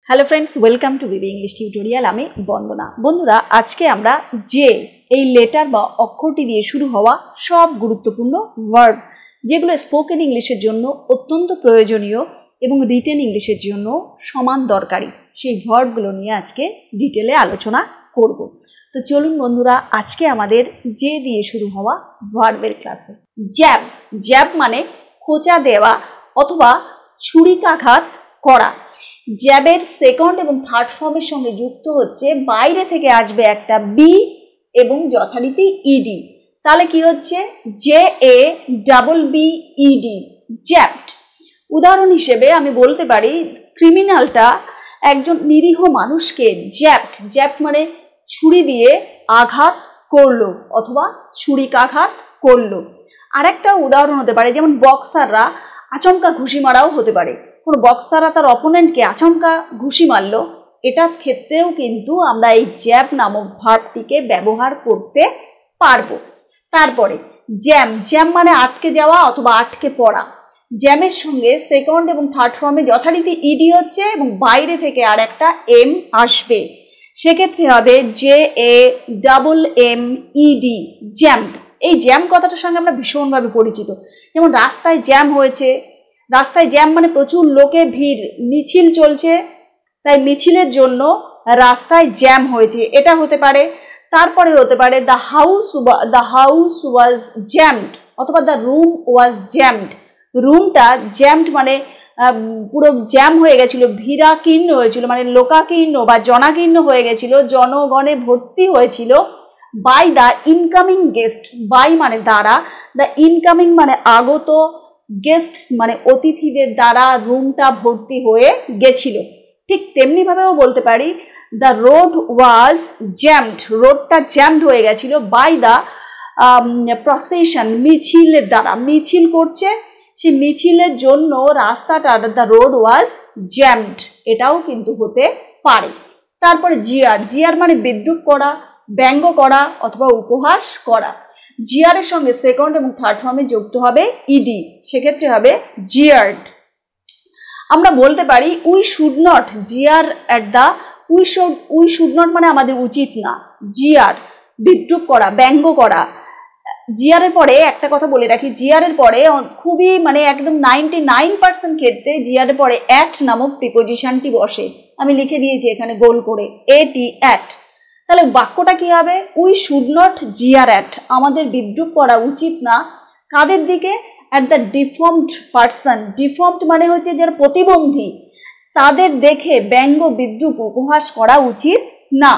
Hello friends welcome to BB English tutorial. আমি বন্দনা। বন্ধুরা, আজকে আমরা যে এই লেটার বা অক্ষরটি দিয়ে শুরু হওয়া সব গুরুত্বপূর্ণ ভার্ব যেগুলো স্পোকেন ইংলিশের জন্য অত্যন্ত প্রয়োজনীয় এবং রিটেন ইংলিশের জন্য সমান দরকারি সেই ভার্বগুলো নিয়ে আজকে ডিটেলে আলোচনা করব। তো চলুন বন্ধুরা, আজকে আমাদের যে দিয়ে শুরু হওয়া ভার্বের ক্লাসে। জ্যাব। জ্যাব মানে খোঁচা দেওয়া অথবা ছুরিকাঘাত করা। জ্যাবের সেকেন্ড এবং থার্ড ফর্মের সঙ্গে যুক্ত হচ্ছে বাইরে থেকে আসবে একটা বি এবং যথারীতি ইডি। তাহলে কি হচ্ছে? J A double B ED, jabbed. উদাহরণ হিসেবে আমি বলতে পারি ক্রিমিনালটা একজন নিরীহ মানুষকে জ্যাবড। জ্যাবড মানে ছুরি দিয়ে আঘাত করলো অথবা ছুরিকাঘাত করলো। আরেকটা উদাহরণ হতে পারে যেমন বক্সাররা আচমকা ঘুষি মারাও হতে পারে। কোনো বক্সাররা তার অপোনেন্টকে আচমকা ঘুষি মারল, এটার ক্ষেত্রেও কিন্তু আমরা এই জ্যাব নামক ভার্বটিকে ব্যবহার করতে পারবো। তারপরে জ্যাম। জ্যাম মানে আটকে যাওয়া অথবা আটকে পড়া। জ্যামের সঙ্গে সেকেন্ড এবং থার্ড ফর্মে যথারীতি ইডি হচ্ছে এবং বাইরে থেকে আর একটা এম আসবে, সেক্ষেত্রে হবে J A double M E D, jammed. এই জ্যাম কথাটার সঙ্গে আমরা ভীষণভাবে পরিচিত। যেমন রাস্তায় জ্যাম হয়েছে। রাস্তায় জ্যাম মানে প্রচুর লোকে ভিড়, মিছিল চলছে, তাই মিছিলের জন্য রাস্তায় জ্যাম হয়েছে, এটা হতে পারে। তারপরে হতে পারে দ্য হাউস ওয়াজ জ্যামড অথবা দ্য রুম ওয়াজ জ্যামড। রুমটা জ্যামড মানে পুরো জ্যাম হয়ে গেছিল, ভিড়াকীর্ণ হয়েছিল, মানে লোকাকীর্ণ বা জনাকীর্ণ হয়ে গেছিল, জনগণে ভর্তি হয়েছিল। By the incoming guest. By মানে দ্বারা, দ্য ইনকামিং মানে আগত, গেস্টস মানে অতিথিদের দ্বারা রুমটা ভর্তি হয়ে গেছিল। ঠিক তেমনিভাবেও বলতে পারি দ্য রোড ওয়াজ জ্যামড। রোডটা জ্যামড হয়ে গেছিল বাই দ্য প্রসেশন, মিছিলের দ্বারা। মিছিল করছে, সেই মিছিলের জন্য রাস্তাটা দ্য রোড ওয়াজ জ্যামড, এটাও কিন্তু হতে পারে। তারপরে জিয়ার। জিয়ার মানে বিদ্রূপ করা, ব্যঙ্গ করা অথবা উপহাস করা। জিয়ারের সঙ্গে সেকেন্ড এবং থার্ড ফর্মে যুক্ত হবে ইডি, সেক্ষেত্রে হবে জিয়ার্ড। আমরা বলতে পারি উই শুড নট জিয়ার at the, we should not মানে আমাদের উচিত না। জিয়ার বিদ্রূপ করা, ব্যঙ্গ করা। জিয়ারের পরে একটা কথা বলে রাখি, জিয়ারের পরে খুবই মানে একদম 99% ক্ষেত্রে জিয়ারের পরে অ্যাট নামক প্রিপোজিশনটি বসে। আমি লিখে দিয়েছি এখানে গোল করে, এটি অ্যাট। তাহলে বাক্যটা কি হবে? উই শুড নট জিয়ার অ্যাট, আমাদের বিদ্রূপ করা উচিত না। কাদের দিকে? At the deformed person. Deformed মানে হচ্ছে যারা প্রতিবন্ধী, তাদের দেখে ব্যঙ্গ বিদ্রূপ উপহাস করা উচিত না।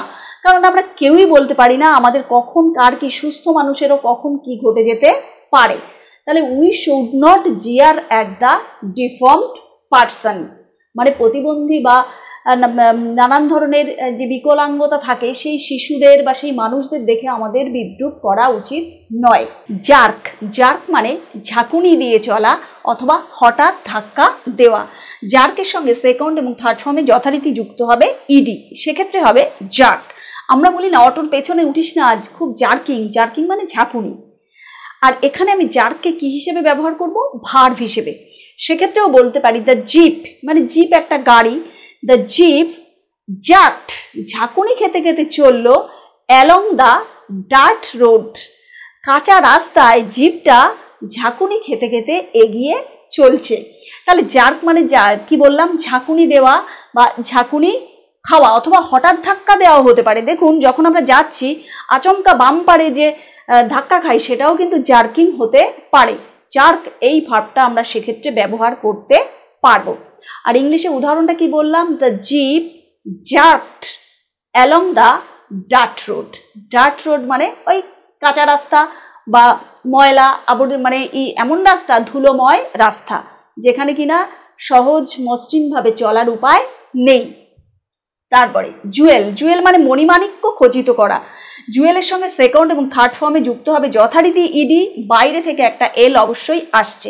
কারণ আমরা কেউই বলতে পারি না আমাদের কখন কার কি, সুস্থ মানুষেরও কখন কি ঘটে যেতে পারে। তাহলে উই শুড নট জিয়ার অ্যাট দ্য ডিফর্মড পার্সন মানে প্রতিবন্ধী বা নানান ধরনের যে বিকলাঙ্গতা থাকে সেই শিশুদের বা সেই মানুষদের দেখে আমাদের বিদ্রূপ করা উচিত নয়। জার্ক। জার্ক মানে ঝাঁকুনি দিয়ে চলা অথবা হঠাৎ ধাক্কা দেওয়া। জার্কের সঙ্গে সেকেন্ড এবং থার্ড ফর্মে যথারীতি যুক্ত হবে ইডি, সেক্ষেত্রে হবে জার্ক। আমরা বলি না অটোর পেছনে উঠিস না আজ, খুব জার্কিং। জার্কিং মানে ঝাঁকুনি। আর এখানে আমি জার্ককে কি হিসেবে ব্যবহার করব? ভার্ব হিসেবে। সেক্ষেত্রেও বলতে পারি দ্য জিপ, মানে জিপ একটা গাড়ি। দ্য জিপ জার্কড, ঝাঁকুনি খেতে খেতে চলল অ্যালং দ্য ডার্ট রোড। কাঁচা রাস্তায় জিপটা ঝাঁকুনি খেতে খেতে এগিয়ে চলছে। তাহলে জার্ক মানে কি বললাম? ঝাঁকুনি দেওয়া বা ঝাঁকুনি খাওয়া অথবা হঠাৎ ধাক্কা দেওয়া হতে পারে। দেখুন যখন আমরা যাচ্ছি আচমকা বাম পারে যে ধাক্কা খাই, সেটাও কিন্তু জার্কিং হতে পারে। জার্ক এই ভার্বটা আমরা সেক্ষেত্রে ব্যবহার করতে পারবো। আর ইংলিশে উদাহরণটা কি বললাম? The jeep jerked along the dirt road. Dirt road মানে ওই কাঁচা রাস্তা বা ময়লা আবর্জনা, মানে এমন রাস্তা, ধুলোময় রাস্তা যেখানে কিনা সহজ মসৃণভাবে চলার উপায় নেই। তারপরে জুয়েল। জুয়েল মানে মণিমাণিক্য খচিত করা। জুয়েলের সঙ্গে সেকেন্ড এবং থার্ড ফর্মে যুক্ত হবে যথারীতি ইডি, বাইরে থেকে একটা এল অবশ্যই আসছে,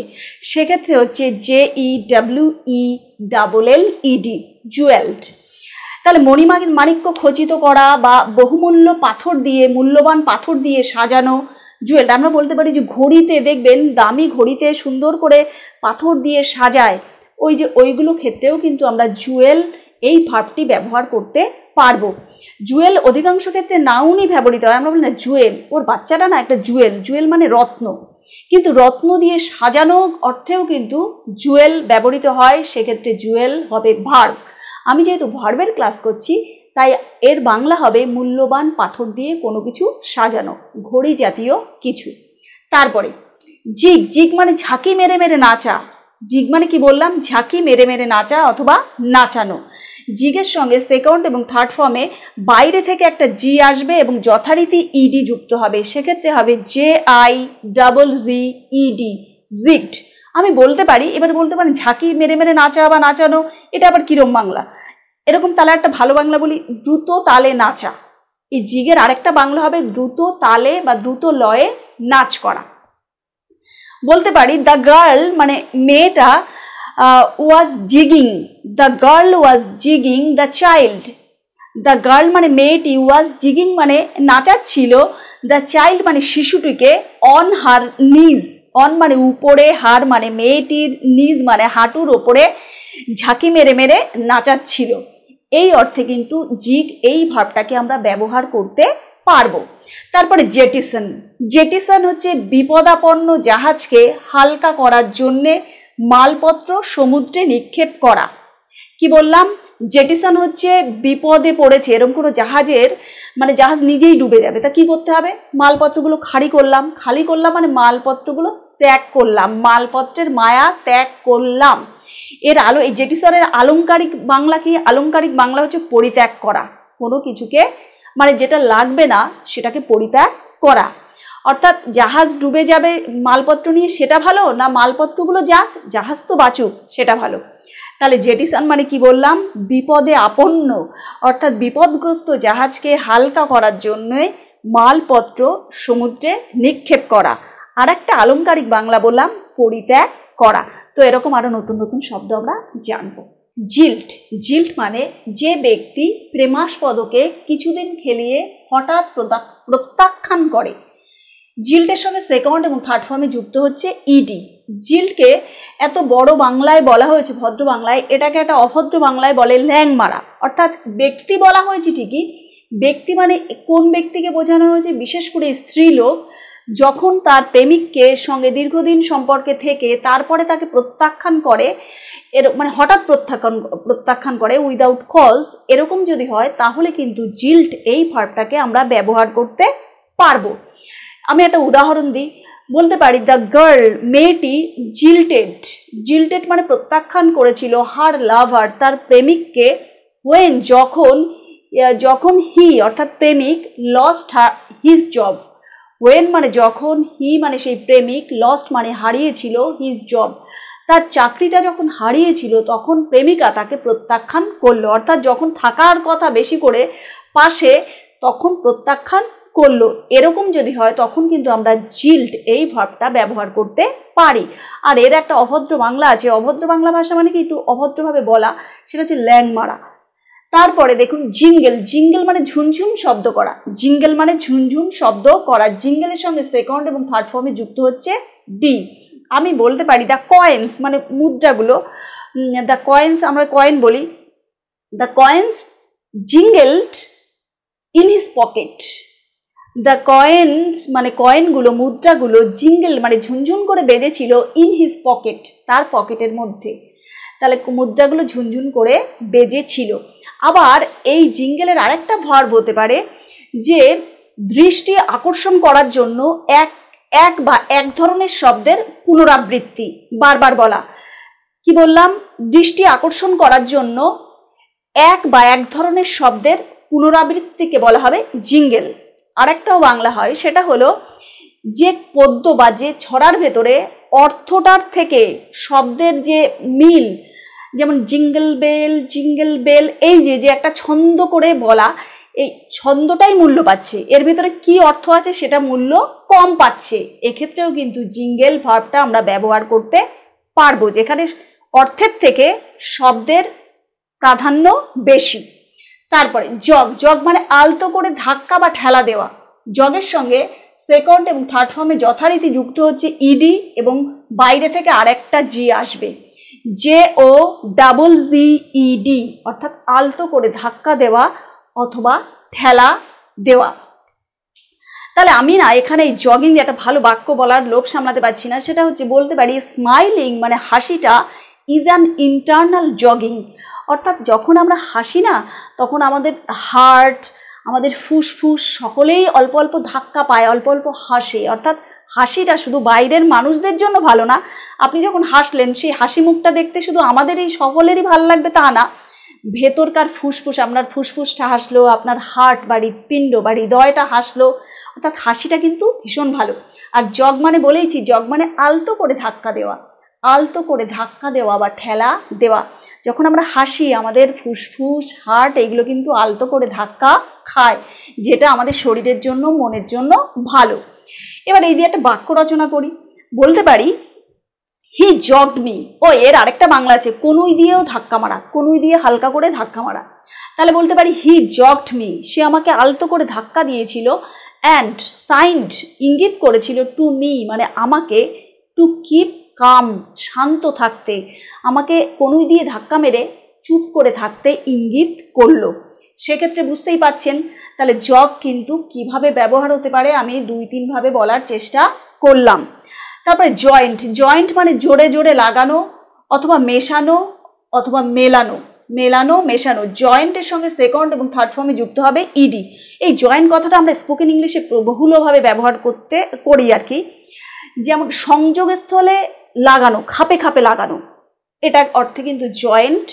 সেক্ষেত্রে হচ্ছে J E W E double L ED, jewelled. তাহলে মণিমাণিক্য খচিত করা বা বহুমূল্য পাথর দিয়ে, মূল্যবান পাথর দিয়ে সাজানো জুয়েল। আমরা বলতে পারি যে ঘড়িতে দেখবেন দামি ঘড়িতে সুন্দর করে পাথর দিয়ে সাজায়, ওই যে ওইগুলো ক্ষেত্রেও কিন্তু আমরা জুয়েল এই ভার্বটি ব্যবহার করতে পারবো। জুয়েল অধিকাংশ ক্ষেত্রে নাউনই ব্যবহৃত হয়। আমরা বলি না জুয়েল, ওর বাচ্চাটা না একটা জুয়েল, জুয়েল মানে রত্ন, কিন্তু রত্ন দিয়ে সাজানো অর্থেও কিন্তু জুয়েল ব্যবহৃত হয়, সেক্ষেত্রে জুয়েল হবে ভার্ব। আমি যেহেতু ভার্বের ক্লাস করছি তাই এর বাংলা হবে মূল্যবান পাথর দিয়ে কোনো কিছু সাজানো, ঘড়ি জাতীয় কিছু। তারপরে জিগ, জিগ মানে ঝাঁকি মেরে মেরে নাচা। জিগ মানে কি বললাম, ঝাঁকি মেরে মেরে নাচা অথবা নাচানো। জিগের সঙ্গে সেকেন্ড এবং থার্ড ফর্মে বাইরে থেকে একটা জি আসবে এবং যথারীতি ইডি যুক্ত হবে, সেক্ষেত্রে হবে JIGG জিগড। আমি বলতে পারি, এবার বলতে পারি ঝাঁকি মেরে মেরে নাচা বা নাচানো, এটা আবার কিরম বাংলা? এরকম তাহলে একটা ভালো বাংলা বলি, দ্রুত তালে নাচা। এই জিগের আরেকটা বাংলা হবে দ্রুত তালে বা দ্রুত লয়ে নাচ করা। বলতে পারি দ্য গার্ল মানে মেয়েটা was jigging, the girl was jigging the child. The girl মানে মেয়েটি, ওয়াজ জিগিং মানে নাচাচ্ছিল, দ্য চাইল্ড মানে শিশুটিকে, অন হার নিজ, অন মানে উপরে, হার মানে মেয়েটির, নিজ মানে হাঁটুর ওপরে ঝাঁকি মেরে মেরে নাচাচ্ছিল। এই অর্থে কিন্তু জিগ এই ভার্বটাকে আমরা ব্যবহার করতে পারবো। তারপরে জেটিসন, জেটিসন হচ্ছে বিপদাপন্ন জাহাজকে হালকা করার জন্যে মালপত্র সমুদ্রে নিক্ষেপ করা। কি বললাম, জেটিসন হচ্ছে বিপদে পড়েছে, এরকম কোনো জাহাজের মানে জাহাজ নিজেই ডুবে যাবে, তা কি করতে হবে, মালপত্রগুলো খালি করলাম, খালি করলাম মানে মালপত্রগুলো ত্যাগ করলাম, মালপত্রের মায়া ত্যাগ করলাম। এর এই জেটিসনের আলংকারিক বাংলা কি? আলংকারিক বাংলা হচ্ছে পরিত্যাগ করা, কোনো কিছুকে মানে যেটা লাগবে না সেটাকে পরিত্যাগ করা। অর্থাৎ জাহাজ ডুবে যাবে মালপত্র নিয়ে, সেটা ভালো না মালপত্রগুলো যাক, জাহাজ তো বাঁচুক, সেটা ভালো। তাহলে জেটিসন মানে কি বললাম, বিপদে আপন্ন, অর্থাৎ বিপদগ্রস্ত জাহাজকে হালকা করার জন্য মালপত্র সমুদ্রে নিক্ষেপ করা। আর একটা আলংকারিক বাংলা বললাম পরিত্যাগ করা। তো এরকম আরো নতুন নতুন শব্দ আমরা জানবো। জিল্ট, জিল্ট মানে যে ব্যক্তি প্রেমাস্পদকে কিছুদিন খেলিয়ে হঠাৎ প্রত্যাখ্যান করে। জিল্টের সঙ্গে সেকেন্ড এবং থার্ড ফর্মে যুক্ত হচ্ছে ইডি। জিল্টকে এত বড় বাংলায় বলা হয়েছে ভদ্র বাংলায়, এটাকে একটা অভদ্র বাংলায় বলে ল্যাংমারা। অর্থাৎ ব্যক্তি বলা হয়েছে ঠিকই, ব্যক্তি মানে কোন ব্যক্তিকে বোঝানো হয়েছে, বিশেষ করে স্ত্রীলোক যখন তার প্রেমিককে সঙ্গে দীর্ঘদিন সম্পর্কে থেকে তারপরে তাকে প্রত্যাখ্যান করে, এর মানে হঠাৎ প্রত্যাখ্যান করে উইদাউট কজ, এরকম যদি হয় তাহলে কিন্তু জিল্ট এই ভার্বটাকে আমরা ব্যবহার করতে পারবো। আমি একটা উদাহরণ দিই, বলতে পারি দ্য গার্ল মেয়েটি জিল্টেড, জিল্টেড মানে প্রত্যাখ্যান করেছিল হার লাভার তার প্রেমিককে, ওয়েন যখন হি অর্থাৎ প্রেমিক লস্ট হিজ জব। ওয়েন মানে যখন, হি মানে সেই প্রেমিক, লস্ট মানে হারিয়েছিল, হিজ জব তার চাকরিটা যখন হারিয়েছিল তখন প্রেমিকা তাকে প্রত্যাখ্যান করলো, অর্থাৎ যখন থাকার কথা বেশি করে পাশে তখন প্রত্যাখ্যান করলো। এরকম যদি হয় তখন কিন্তু আমরা জিল্ট এই ভার্বটা ব্যবহার করতে পারি। আর এর একটা অভদ্র বাংলা আছে, অভদ্র বাংলা ভাষা মানে কি একটু অভদ্রভাবে বলা, সেটা হচ্ছে ল্যাংমারা। তারপরে দেখুন জিঙ্গেল, জিঙ্গেল মানে ঝুনঝুন শব্দ করা, জিঙ্গেল মানে ঝুনঝুন শব্দ করা। জিঙ্গেলের সঙ্গে সেকেন্ড এবং থার্ড ফর্মে যুক্ত হচ্ছে ডি। আমি বলতে পারি দ্য কয়েন্স মানে মুদ্রাগুলো, দ্য কয়েন্স আমরা কয়েন বলি, the coins jingled in his pocket. The coins মানে কয়েনগুলো, মুদ্রাগুলো, জিঙ্গেল মানে ঝুনঝুন করে বেঁধেছিল, ইন হিজ পকেট তার পকেটের মধ্যে, তাহলে মুদ্রাগুলো ঝুনঝুন করে বেজেছিল। আবার এই জিঙ্গেলের আরেকটা ভার্ব হতে পারে যে দৃষ্টি আকর্ষণ করার জন্য এক বা এক ধরনের শব্দের পুনরাবৃত্তি, বারবার বলা। কি বললাম, দৃষ্টি আকর্ষণ করার জন্য এক বা এক ধরনের শব্দের পুনরাবৃত্তিকে বলা হবে জিঙ্গেল। আরেকটাও বাংলা হয়, সেটা হলো যে পদ্য বা যে ছড়ার ভেতরে অর্থটার থেকে শব্দের যে মিল, যেমন জিঙ্গল বেল, এই যে একটা ছন্দ করে বলা, এই ছন্দটাই মূল্য পাচ্ছে, এর ভেতরে কি অর্থ আছে সেটা মূল্য কম পাচ্ছে। এক্ষেত্রেও কিন্তু জিঙ্গেল ভার্বটা আমরা ব্যবহার করতে পারবো, যেখানে অর্থের থেকে শব্দের প্রাধান্য বেশি। তারপরে জগ, জগ মানে আলতো করে ধাক্কা বা ঠেলা দেওয়া। জগের সঙ্গে সেকেন্ড এবং থার্ড ফর্মে যথারীতি যুক্ত হচ্ছে ইডি এবং বাইরে থেকে আরেকটা জি আসবে। JOZZED অর্থাৎ আলতো করে ধাক্কা দেওয়া অথবা ঠেলা দেওয়া। তাহলে আমি না এখানে এই জগিং একটা ভালো বাক্য বলার লোভ সামলাতে পারছি না, সেটা হচ্ছে বলতে পারি স্মাইলিং মানে হাসিটা ইজ অ্যান ইন্টারনাল জগিং। অর্থাৎ যখন আমরা হাসি না তখন আমাদের হার্ট, আমাদের ফুসফুস সকলেই অল্প অল্প ধাক্কা পায়, অল্প অল্প হাসে। অর্থাৎ হাসিটা শুধু বাইরের মানুষদের জন্য ভালো না, আপনি যখন হাসলেন সেই হাসি মুখটা দেখতে শুধু আমাদের এই সকলেরই ভালো লাগবে তা না, ভেতরকার ফুসফুস, আপনার ফুসফুসটা হাসলো, আপনার হার্ট বা হৃৎপিণ্ড বা হৃদয়টা হাসলো। অর্থাৎ হাসিটা কিন্তু ভীষণ ভালো। আর জগ মানে বলেইছি, জগ মানে আলতো করে ধাক্কা দেওয়া, আলতো করে ধাক্কা দেওয়া বা ঠেলা দেওয়া। যখন আমরা হাসি আমাদের ফুসফুস, হার্ট এগুলো কিন্তু আলতো করে ধাক্কা খায়, যেটা আমাদের শরীরের জন্য, মনের জন্য ভালো। এবার এই দিয়ে একটা বাক্য রচনা করি। বলতে পারি হি জগড মি। ও এর আরেকটা বাংলা আছে, কনুই দিয়েও ধাক্কা মারা, কনুই দিয়ে হালকা করে ধাক্কা মারা। তাহলে বলতে পারি হি জগড মি, সে আমাকে আলতো করে ধাক্কা দিয়েছিল। অ্যান্ড সাইন্ড ইঙ্গিত করেছিল, টু মি মানে আমাকে, টু কিপ কাম শান্ত থাকতে, আমাকে কনুই দিয়ে ধাক্কা মেরে চুপ করে থাকতে ইঙ্গিত করলো। সেক্ষেত্রে বুঝতেই পাচ্ছেন তাহলে জগ কিন্তু কিভাবে ব্যবহার হতে পারে আমি 2-3 ভাবে বলার চেষ্টা করলাম। তারপরে জয়েন্ট, জয়েন্ট মানে জোরে জোরে লাগানো অথবা মেশানো অথবা মেলানো, মেলানো মেশানো। জয়েন্টের সঙ্গে সেকেন্ড এবং থার্ড ফর্মে যুক্ত হবে ইডি। এই জয়েন্ট কথাটা আমরা স্পোকেন ইংলিশে বহুলভাবে ব্যবহার করি আর কি। যেমন সংযোগস্থলে লাগানো, খাপে খাপে লাগানো, এটা অর্থে কিন্তু জয়েন্ট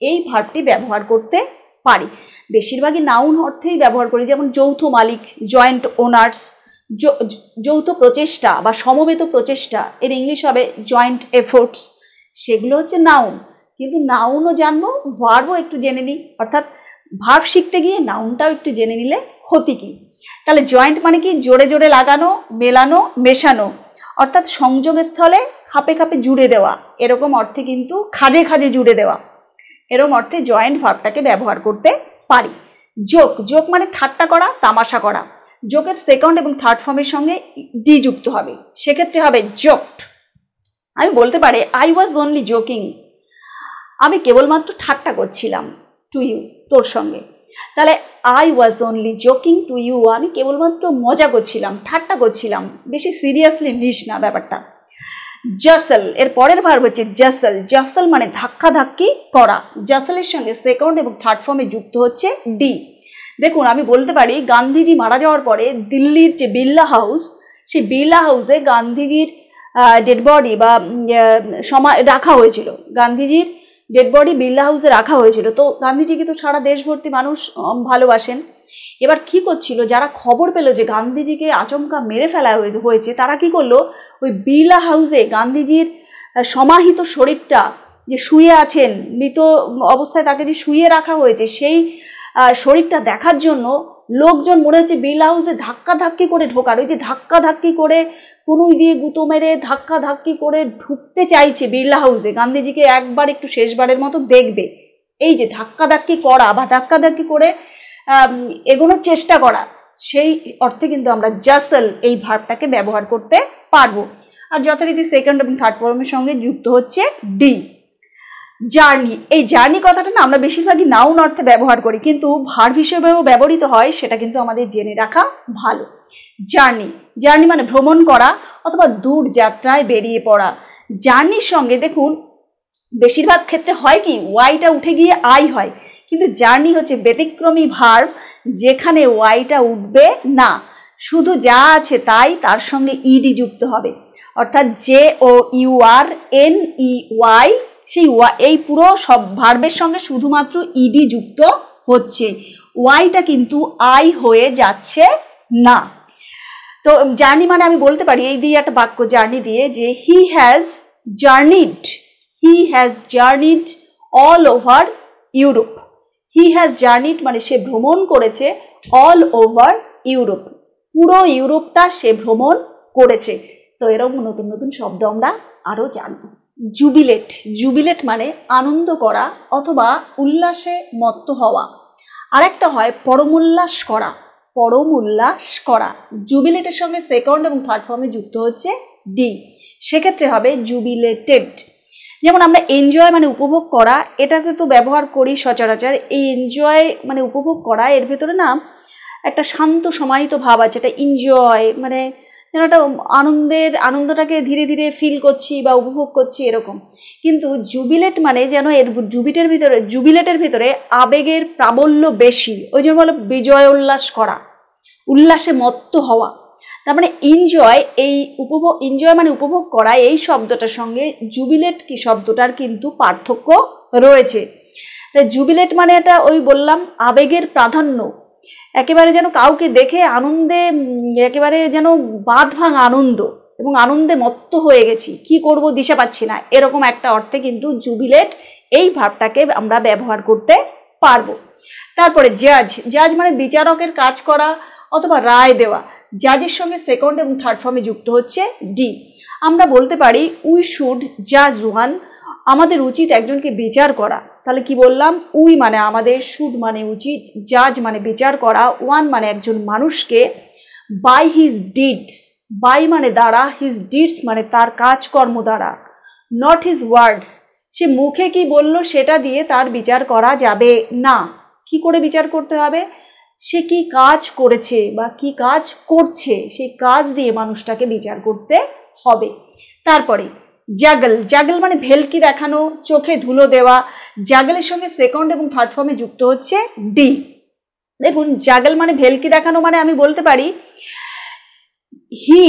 এই ভার্বটি ব্যবহার করতে পারি। বেশিরভাগই নাউন অর্থেই ব্যবহার করি, যেমন যৌথ মালিক, জয়েন্ট ওনার্স, যৌথ প্রচেষ্টা বা সমবেত প্রচেষ্টা, এর ইংলিশ হবে জয়েন্ট এফোর্টস। সেগুলো হচ্ছে নাউন। কিন্তু নাউনও জানবো, ভার্বও একটু জেনে নিই। অর্থাৎ ভার্ব শিখতে গিয়ে নাউনটাও একটু জেনে নিলে ক্ষতি কী। তাহলে জয়েন্ট মানে কি, জোরে জোরে লাগানো, মেলানো, মেশানো। অর্থাৎ সংযোগস্থলে খাপে খাপে জুড়ে দেওয়া, এরকম অর্থে কিন্তু খাজে খাজে জুড়ে দেওয়া, এরকম অর্থে জয়েন্ট ভার্বটাকে ব্যবহার করতে পারি। জোক, জোক মানে ঠাট্টা করা, তামাশা করা। জোকের সেকেন্ড এবং থার্ড ফর্মের সঙ্গে ডি যুক্ত হবে, সেক্ষেত্রে হবে জোকড। আমি বলতে পারি আই ওয়াজ অনলি জোকিং, আমি কেবলমাত্র ঠাট্টা করছিলাম, টু ইউ তোর সঙ্গে। তাহলে I was only joking to you, আমি কেবলমাত্র মজা করছিলাম, ঠাট্টা করছিলাম, বেশি সিরিয়াসলি নিস না ব্যাপারটা। জাসল, এর পরের ভার্ব হচ্ছে জাসল। জাসল মানে ধাক্কা ধাক্কি করা। জাসলের সঙ্গে সেকেন্ড এবং থার্ড ফর্মে যুক্ত হচ্ছে ডি। দেখুন আমি বলতে পারি গান্ধীজি মারা যাওয়ার পরে দিল্লির যে বিড়লা হাউস, সেই বিড়লা হাউসে গান্ধীজির ডেড বডি বা রাখা হয়েছিল, গান্ধীজির ডেড বডি বিড়লা হাউসে রাখা হয়েছিল। তো গান্ধীজিকে তো সারা দেশ ভর্তি মানুষ ভালোবাসেন। এবার কি করছিল, যারা খবর পেল যে গান্ধীজিকে আচমকা মেরে ফেলা হয়েছে, তারা কি করলো, ওই বিড়লা হাউসে গান্ধীজির সমাহিত শরীরটা যে শুয়ে আছেন, মৃত অবস্থায় তাকে যে শুয়ে রাখা হয়েছে, সেই শরীরটা দেখার জন্য লোকজন মনে হচ্ছে বিড়লা হাউসে ধাক্কা ধাক্কি করে ঢোকার, ওই যে ধাক্কা ধাক্কি করে কনুই দিয়ে গুঁতো মেরে ধাক্কা ধাক্কি করে ঢুকতে চাইছে বিড়লা হাউসে, গান্ধীজিকে একবার একটু শেষবারের মতো দেখবে। এই যে ধাক্কা ধাক্কি করা বা ধাক্কা ধাক্কি করে এগোনোর চেষ্টা করা, সেই অর্থে কিন্তু আমরা জাসল এই ভার্বটাকে ব্যবহার করতে পারবো। আর যথারীতি সেকেন্ড এবং থার্ড ফর্মের সঙ্গে যুক্ত হচ্ছে ডি। জার্নি, এই জার্নি কথাটা না আমরা বেশিরভাগই নাউন অর্থে ব্যবহার করি, কিন্তু ভার্ব হিসেবেও ব্যবহৃত হয়, সেটা কিন্তু আমাদের জেনে রাখা ভালো। জার্নি, জার্নি মানে ভ্রমণ করা অথবা দূর যাত্রায় বেরিয়ে পড়া। জার্নির সঙ্গে দেখুন বেশিরভাগ ক্ষেত্রে হয় কি, ওয়াইটা উঠে গিয়ে আই হয়, কিন্তু জার্নি হচ্ছে ব্যতিক্রমী ভার্ব, যেখানে ওয়াইটা উঠবে না, শুধু যা আছে তাই, তার সঙ্গে ইডি যুক্ত হবে। অর্থাৎ JOURNEY, সেই এই পুরো সব ভার্বের সঙ্গে শুধুমাত্র ইডি যুক্ত হচ্ছে, ওয়াইটা কিন্তু আই হয়ে যাচ্ছে না। তো জার্নি মানে আমি বলতে পারি এই দিয়ে একটা বাক্য জার্নি দিয়ে, যে he has journeyed all over Europe. He has journeyed মানে সে ভ্রমণ করেছে, অল ওভার ইউরোপ, পুরো ইউরোপটা সে ভ্রমণ করেছে। তো এরকম নতুন নতুন শব্দ আমরা আরও জানব। জুবিলেট, জুবিলেট মানে আনন্দ করা অথবা উল্লাসে মত্ত হওয়া। আরেকটা হয় পরমোল্লাস করা, পরমোল্লাস করা। জুবিলেটের সঙ্গে সেকেন্ড এবং থার্ড ফর্মে যুক্ত হচ্ছে ডি, সেক্ষেত্রে হবে জুবিলেটেড। যেমন আমরা এনজয় মানে উপভোগ করা, এটাকে তো ব্যবহার করি সচরাচর। এই এনজয় মানে উপভোগ করা, এর ভেতরে না একটা শান্ত সমাহিত ভাব আছে, এটা এনজয় মানে যেন একটা আনন্দটাকে ধীরে ধীরে ফিল করছি বা উপভোগ করছি এরকম। কিন্তু জুবিলেট মানে যেন এর জুবিলেটের ভিতরে আবেগের প্রাবল্য বেশি, ওই জন্য বলে বিজয় উল্লাস করা, উল্লাসে মত্ত হওয়া। তার মানে এনজয়, এনজয় মানে উপভোগ করা, এই শব্দটার সঙ্গে জুবিলেট কি শব্দটার কিন্তু পার্থক্য রয়েছে। তাই জুবিলেট মানে এটা ওই বললাম আবেগের প্রাধান্য, একেবারে যেন কাউকে দেখে আনন্দে একেবারে যেন বাঁধ ভাঙা আনন্দ এবং আনন্দে মত্ত হয়ে গেছি, কি করব দিশা পাচ্ছি না, এরকম একটা অর্থে কিন্তু জুবিলেট এই ভাবটাকে আমরা ব্যবহার করতে পারবো। তারপরে জাজ মানে বিচারকের কাজ করা অথবা রায় দেওয়া। জাজের সঙ্গে সেকেন্ড এবং থার্ড ফর্মে যুক্ত হচ্ছে ডি। আমরা বলতে পারি উই শুড জাজ ওয়ান, আমাদের উচিত একজনকে বিচার করা। তাহলে কি বললাম, উই মানে আমাদের, শুড মানে উচিত, জাজ মানে বিচার করা, ওয়ান মানে একজন মানুষকে, বাই হিজ ডিডস, বাই মানে দ্বারা, হিজ ডিডস মানে তার কাজকর্ম দ্বারা, নট হিজ ওয়ার্ডস, সে মুখে কি বলল সেটা দিয়ে তার বিচার করা যাবে না। কি করে বিচার করতে হবে, সে কি কাজ করেছে বা কি কাজ করছে সেই কাজ দিয়ে মানুষটাকে বিচার করতে হবে। তারপরে জাগল মানে ভেলকি দেখানো, চোখে ধুলো দেওয়া। জাগলের সঙ্গে সেকেন্ড এবং থার্ড ফর্মে যুক্ত হচ্ছে ডি। দেখুন জাগল মানে ভেলকি দেখানো, মানে আমি বলতে পারি হি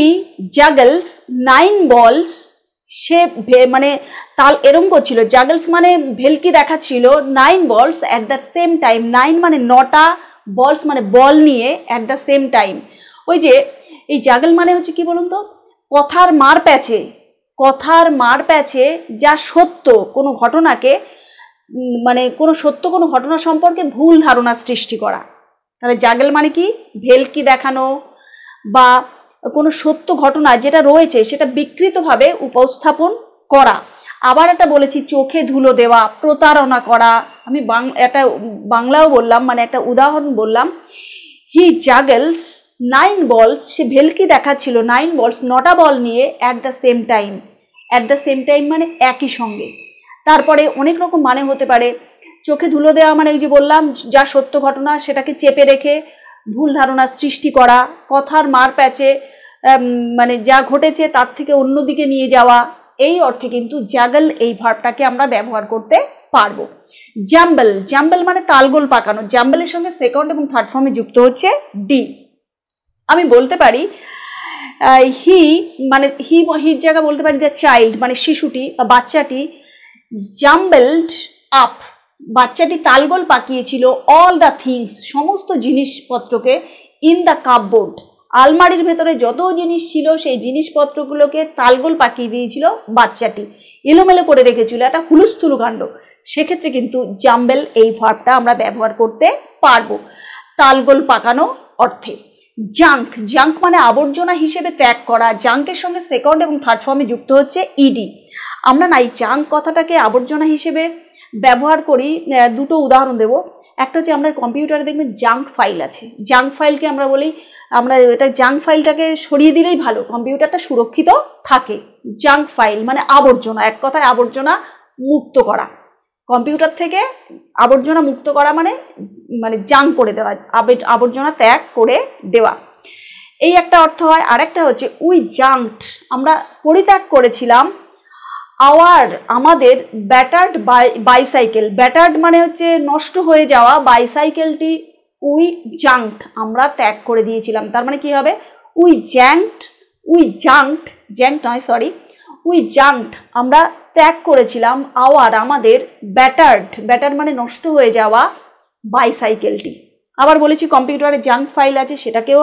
জাগলস 9 balls, সে মানে তাল এরম করছিল, জাগলস মানে ভেলকি দেখাচ্ছিল 9 balls at the same time. 9 মানে 9টা, বলস মানে বল নিয়ে, অ্যাট দ্য সেম টাইম। ওই যে এই জাগল মানে হচ্ছে কি বলুন তো, কথার মার প্যাচে যা সত্য কোনো ঘটনাকে মানে কোনো ঘটনা সম্পর্কে ভুল ধারণা সৃষ্টি করা। তাহলে জাগল মানে কি, ভেলকি দেখানো বা কোনো সত্য ঘটনা যেটা রয়েছে সেটা বিকৃতভাবে উপস্থাপন করা। আবার একটা বলেছি চোখে ধুলো দেওয়া, প্রতারণা করা। আমি একটা বাংলাও বললাম, মানে একটা উদাহরণ বললাম, হি জাগলস 9 balls, সে ভেলকি দেখাচ্ছিল 9 balls, 9টা বল নিয়ে, at the same time. At the same time মানে একই সঙ্গে। তারপরে অনেক রকম মানে হতে পারে। চোখে ধুলো দেওয়া মানে ওই যে বললাম যা সত্য ঘটনা সেটাকে চেপে রেখে ভুল ধারণা সৃষ্টি করা। কথার মার প্যাচে মানে যা ঘটেছে তার থেকে অন্যদিকে নিয়ে যাওয়া। এই অর্থে কিন্তু জাগল এই ভার্বটাকে আমরা ব্যবহার করতে পারবো। জাম্বল মানে তালগোল পাকানো। জাম্বলের সঙ্গে সেকেন্ড এবং থার্ড ফর্মে যুক্ত হচ্ছে ডি। আমি বলতে পারি হি মানে হির জায়গা বলতে পারি দ্য চাইল্ড মানে শিশুটি বা বাচ্চাটি, জাম্বলড আপ, বাচ্চাটি তালগোল পাকিয়েছিল, অল দ্য থিংস সমস্ত জিনিসপত্রকে, ইন দ্য কাপবোর্ড আলমারির ভেতরে যত জিনিস ছিল সেই জিনিসপত্রগুলোকে তালগোল পাকিয়ে দিয়েছিল বাচ্চাটি, এলোমেলো করে রেখেছিল, একটা হুলুস্থুলু কাণ্ড। সেক্ষেত্রে কিন্তু জাম্বেল এই ভার্বটা আমরা ব্যবহার করতে পারবো তালগোল পাকানো অর্থে। জাঙ্ক মানে আবর্জনা হিসেবে ত্যাগ করা। জাঙ্কের সঙ্গে সেকেন্ড এবং থার্ড ফর্মে যুক্ত হচ্ছে ইডি। আমরা না এই জাঙ্ক কথাটাকে আবর্জনা হিসেবে ব্যবহার করি। দুটো উদাহরণ দেব। একটা হচ্ছে আমরা কম্পিউটারে দেখবেন জাঙ্ক ফাইল আছে, জাঙ্ক ফাইলকে আমরা বলি, আমরা এটা জাঙ্ক ফাইলটাকে সরিয়ে দিলেই ভালো, কম্পিউটারটা সুরক্ষিত থাকে। জাঙ্ক ফাইল মানে আবর্জনা, এক কথায় আবর্জনা মুক্ত করা, কম্পিউটার থেকে আবর্জনা মুক্ত করা মানে জাঙ্ক করে দেওয়া, আবর্জনা ত্যাগ করে দেওয়া, এই একটা অর্থ হয়। আরেকটা হচ্ছে উই জাঙ্কড, আমরা পরিত্যাগ করেছিলাম, আমাদের ব্যাটার্ড বাইসাইকেল, ব্যাটার্ড মানে হচ্ছে নষ্ট হয়ে যাওয়া, বাইসাইকেলটি উই জাঙ্কড আমরা ত্যাগ করে দিয়েছিলাম। তার মানে কি হবে, উই জাঙ্কড আমরা ত্যাগ করেছিলাম আমাদের ব্যাটার্ড মানে নষ্ট হয়ে যাওয়া বাইসাইকেলটি। আবার বলেছি কম্পিউটারে জাঙ্ক ফাইল আছে, সেটাকেও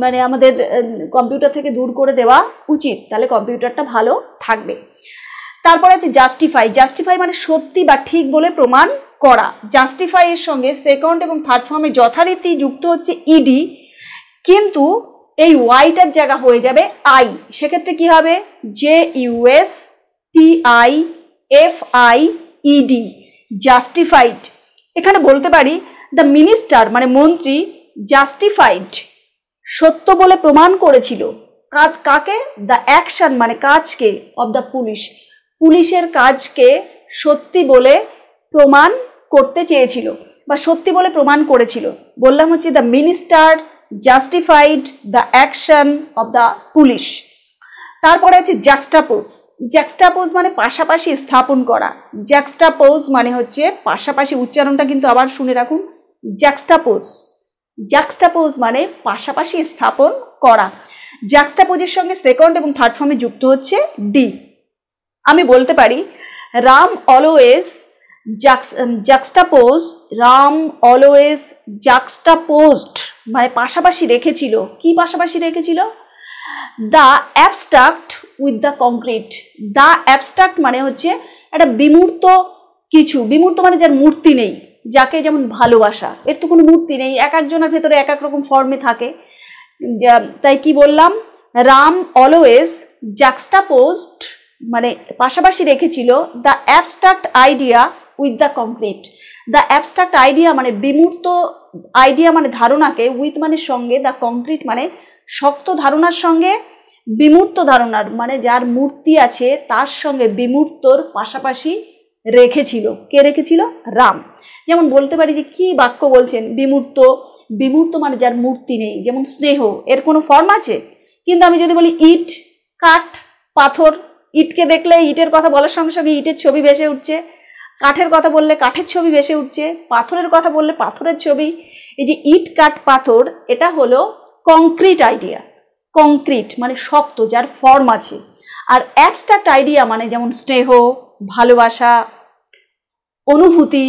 মানে আমাদের কম্পিউটার থেকে দূর করে দেওয়া উচিত, তাহলে কম্পিউটারটা ভালো থাকবে। তারপরে আছে জাস্টিফাই মানে সত্যি বা ঠিক বলে প্রমাণ করা। জাস্টিফাই এর সঙ্গে সেকেন্ড এবং থার্ড ফর্মে যথারীতি যুক্ত হচ্ছে ইডি, কিন্তু এই ওয়াইটার জায়গা হয়ে যাবে আই। সেক্ষেত্রে কি হবে, JUSTIFIED, জাস্টিফাইড। এখানে বলতে পারি দ্য মিনিস্টার মানে মন্ত্রী, জাস্টিফাইড সত্য বলে প্রমাণ করেছিল, কাকে, দ্য অ্যাকশন মানে কাজকে, অব দ্য পুলিশের কাজকে সত্যি বলে প্রমাণ করতে চেয়েছিল বা সত্যি বলে প্রমাণ করেছিল। বললাম হচ্ছে the minister justified the action of the police. তারপরে আছে জ্যাক্সটাপোজ। জ্যাক্সটাপোজ মানে পাশাপাশি স্থাপন করা। জ্যাক্সটাপোজ মানে হচ্ছে পাশাপাশি, উচ্চারণটা কিন্তু আবার শুনে রাখুন, জ্যাক্সটাপোজ। জ্যাক্সটাপোজ মানে পাশাপাশি স্থাপন করা। জ্যাক্সটাপোজের সঙ্গে সেকেন্ড এবং থার্ড ফর্মে যুক্ত হচ্ছে ডি। আমি বলতে পারি Ram always juxtapose, Ram always juxtaposed মানে পাশাপাশি রেখেছিল। কি পাশাপাশি রেখেছিল? The abstract with the concrete. The abstract মানে হচ্ছে একটা বিমূর্ত কিছু, বিমূর্ত মানে যার মূর্তি নেই, যাকে যেমন ভালোবাসা, এর তো কোনো মূর্তি নেই, এক একজনের ভেতরে এক এক রকম ফর্মে থাকে। তাই কি বললাম? রাম অলওয়েজ juxtaposed মানে পাশাপাশি রেখেছিল the abstract idea with the concrete. The abstract idea মানে বিমূর্ত আইডিয়া মানে ধারণাকে, উইথ মানে সঙ্গে, দ্য কংক্রিট মানে শক্ত ধারণার সঙ্গে বিমূর্ত ধারণার মানে যার মূর্তি আছে তার সঙ্গে বিমূর্তর পাশাপাশি রেখেছিল। কে রেখেছিল? রাম। যেমন বলতে পারি যে কি বাক্য বলছেন, বিমূর্ত, বিমূর্ত মানে যার মূর্তি নেই। যেমন স্নেহ, এর কোনো ফর্ম আছে? কিন্তু আমি যদি বলি ইট, কাঠ, পাথর, ইটকে দেখলে ইটের কথা বলার সঙ্গে সঙ্গে ইটের ছবি ভেসে উঠছে, কাঠের কথা বললে কাঠের ছবি ভেসে উঠছে, পাথরের কথা বললে পাথরের ছবি। এই যে ইট, কাঠ, পাথর, এটা হলো কংক্রিট আইডিয়া। কংক্রিট মানে শক্ত, যার ফর্ম আছে। আর অ্যাবস্ট্রাক্ট আইডিয়া মানে যেমন স্নেহ, ভালোবাসা, অনুভূতি,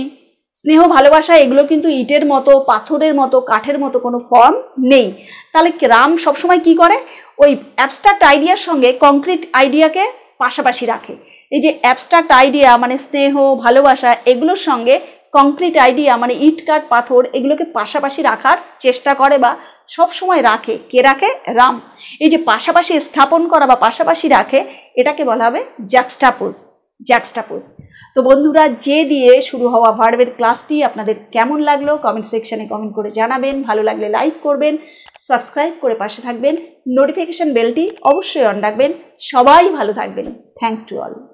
স্নেহ, ভালোবাসা, এগুলো কিন্তু ইটের মতো, পাথরের মতো, কাঠের মতো কোনো ফর্ম নেই। তাহলে রাম সবসময় কি করে? ওই অ্যাবস্ট্রাক্ট আইডিয়ার সঙ্গে কংক্রিট আইডিয়াকে পাশাপাশি রাখে। এই যে অ্যাবস্ট্রাক্ট আইডিয়া মানে স্নেহ, ভালোবাসা, এগুলোর সঙ্গে কংক্রিট আইডিয়া মানে ইট, কাঠ, পাথর, এগুলোকে পাশাপাশি রাখার চেষ্টা করে বা সব সময় রাখে। কে রাখে? রাম। এই যে পাশাপাশি স্থাপন করা বা পাশাপাশি রাখে, এটাকে বলা হবে জ্যাক্সটাপোজ। জ্যাক্সটাপোজ। তো বন্ধুরা, যে দিয়ে শুরু হওয়া ভার্বের ক্লাসটি আপনাদের কেমন লাগলো কমেন্ট সেকশনে কমেন্ট করে জানাবেন। ভালো লাগলে লাইক করবেন, সাবস্ক্রাইব করে পাশে থাকবেন, নোটিফিকেশন বেলটি অবশ্যই অন রাখবেন। সবাই ভালো থাকবেন। Thanks to all.